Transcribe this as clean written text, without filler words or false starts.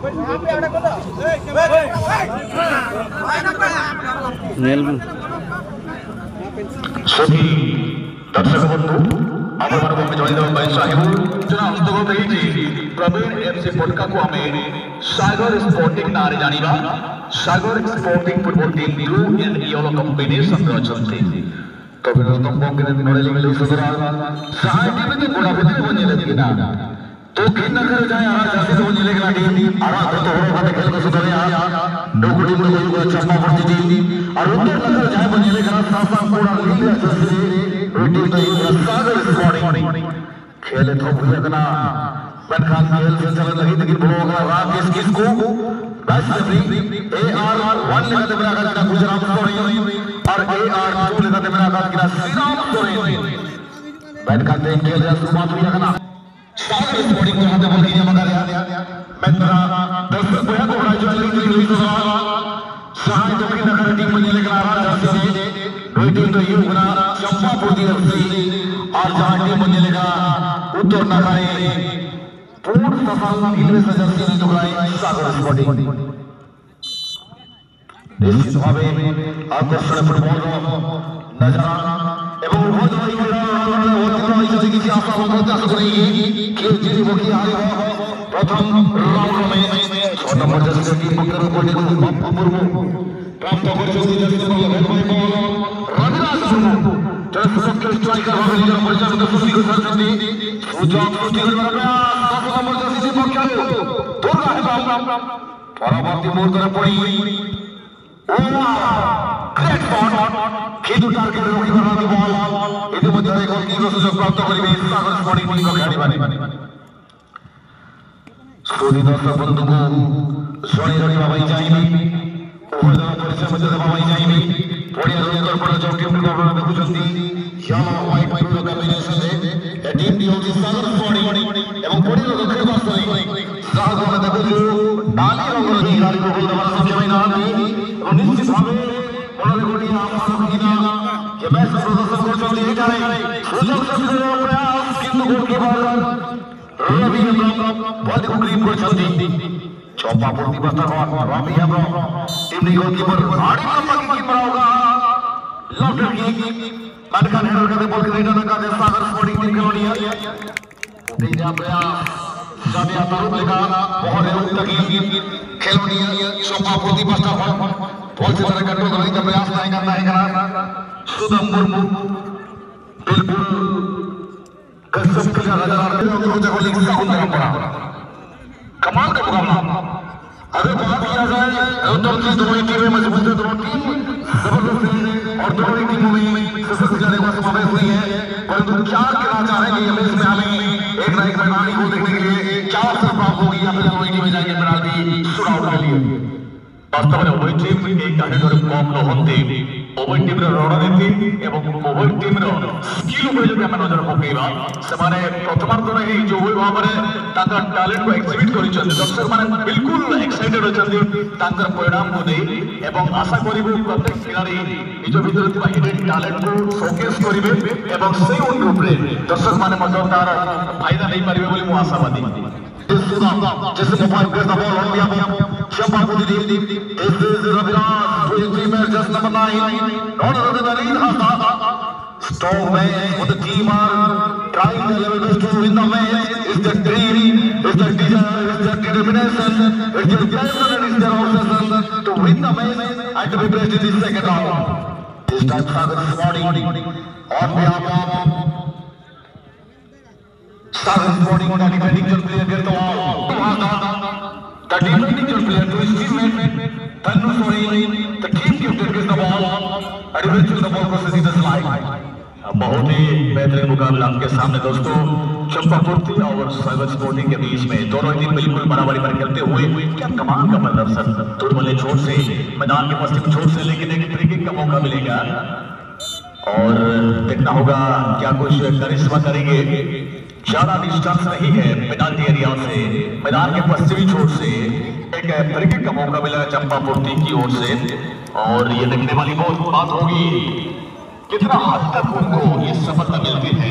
सभी दर्शक बंधु आपको जन चाहूँ हस्तगत प्रवीण एफसी पटका को आम सागर स्पोर्टिंग ना जाना Sagar sporting football team blue and yellow combination अच्छा तब दक्षिण नगर जाए जाति तो निलेगा आरा तो होने खेल को सुधरे डोकुटी में कोई चम्मा पड़ती थी और उत्तर नगर जाए निलेगा सासा पूरा लीला जैसे रोटी तो सागर स्कोरिंग खेले तो भूल करना बनखान खेल से चलने लगी लेकिन बोलोगा राकेश किसको बस AR 1 लेकर मेरा का गुजरात स्कोरिंग और AR 2 लेकर मेरा का श्रीराम स्कोरिंग बनखान खेल से शुरुआत हुई करना सागर स्पोर्टिंग को हाथ बोल दिया मगर मैं तेरा दर्शक भैया को राजू अली हुई तो सहाय दक्षिण नगर टीम में लेकर आ रहा जर्सी से रोटी तो ये बना चंपापुर दी एफसी और जहां टीम में लेगा उत्तर नगर पूर्ण सफल नीले से जर्सी ने टुकराई सागर स्पोर्टिंग निश्चित भावे आकर्षण फुटबॉल नजर এবং কিছু আশা প্রত্যাশা করি কেউ যদি বকি হারে প্রথম রাউন্ড में 6 নম্বর জার্সি টিম পক্ষের উপর বাপ্পা মুর্মু প্রাপ্ত করছেন জার্সি নম্বর 11 বল রবিরাজ মুর্মু তার সুরক্ষা স্ট্রাইকার ভাবে নিজের পরিচালিত সুযোগ করছেন সুযোগ সৃষ্টি করার প্রয়াস 10 নম্বর জার্সি টিম পক্ষের দুর্গা হেবাম পরবর্তী মুহূর্তে পড়ি গ্রেট শট কিন্তু টার্গেট রক্ষী করার বল ইতিমধ্যে গোলকিপার সুযোগ প্রাপ্ত করিবে সাগর স্পোর্টিং টিম খেলাড়ি স্টোরি দর্শক বন্ধুকে শনি রবি বাবাই যাইবে উভয় দল পরিচয় মধ্যে বাবাই যাইবে পড়িয়া সুন্দর পড়া চৌকি টিমকে আপনারা দেখুଛନ୍ତି yellow white blue combination এ টিমটি হচ্ছে সাগর স্পোর্টিং এবং পড়িয়া দক্ষিণ পাশে সাগর দেখুଛୁ ডালি রঙের গাড়ি গোল দেওয়ার সক্ষম না এবং নিশ্চিত ভাবে বড় গোটি আপনারা কিনা যে ম্যাচ প্রদর্শন করছেন এখানে সুযোগ সৃষ্টির প্রয়াস কিন্তু গোলকিপার রবি আব্রাম বল গ্রিপ করছেন चौपा प्रतिबद्धता रवि अब्राम टीम गोलकीपर आड़ी लंबा कीपर होगा लॉफ्टर की बनखान हेडर करते बॉल क्रिएटर करते सागर स्पोर्टिंग टीम खिलाड़ी तेजा प्रयास जाने आता लेगा बहुत है तक खिलाड़ी चौपा प्रतिबद्धता बॉल से तरह कंट्रोल करने का प्रयास नहीं करता है करा सुदम मुर्मू बिल्कुल कसम के नजर आ रहे हैं तो देखो लेकिन का पड़ा कमाल का मुकाबला अगर बात किया जाए उत्तर की दोनों टीमें मजबूत है दोनों टीम जबरदस्त है और दोनों टीमों में सशक्त जाने का समावेश हुई है परंतु क्या कहना चाह रहे हैं कि हमें इसमें हमें एक ना एक मैदानी को देखने के लिए क्या अवसर प्राप्त होगी या फिर दोनों टीमें जाएंगे पेनाल्टी शूटआउट के लिए वास्तव में उभय टीम एक हेडर कम न होते उभय टीम रणनीति एवं उभय टीम स्किल उपर जो आम नजर पकेबा से प्रथमार्धर जो भाव में टैलेंट को एक्जिबिट कर दर्शक मैंने बिल्कुल एक्साइटेड अच्छा परिणाम को नहीं एवं आशा करूँ प्रत्येक खिलाड़ी निज भर हिडन टैलेंट को शोकेस करेंगे और से अनुरूप दर्शक मैंने तार फायदा नहीं पारे बोली मुझे आशावादी जैसे मोबाइल पे दबाव हो गया Champapur team this is Raviraj doing match just number 9 not other than Ali Hasa strong man for the team are trying their level best to win the match is the dream is the desire is the determination is the passion and is their obsession to win the match and to be placed in the second round this time Sagar Sporting on behalf of Sagar Sporting on the defending player get the ball the defending player to his teammate Tannu Sorin the team captain gets the ball and eventually the ball crosses the line बहुत ही बेहतरीन मुकाबला आपके सामने दोस्तों चंपापुर और सागर sporting के बीच में दोनों टीम बिल्कुल बराबरी पर खेलते हुए क्या कमाल का प्रदर्शन तुरमले छोर से मैदान के पश्चिम छोर से लेकिन एक फ्री किक का मौका मिलेगा और देखना होगा क्या कुछ करिश्मा करेंगे ज्यादा डिस्टेंस नहीं है पेनाल्टी एरिया से मैदान के पश्चिमी छोर से एक फ्री किक का मौका मिलेगा चंपापुर टीम की ओर से और ये देखने वाली बहुत बात होगी कितना हद तक उनको ये सफलता मिलती है।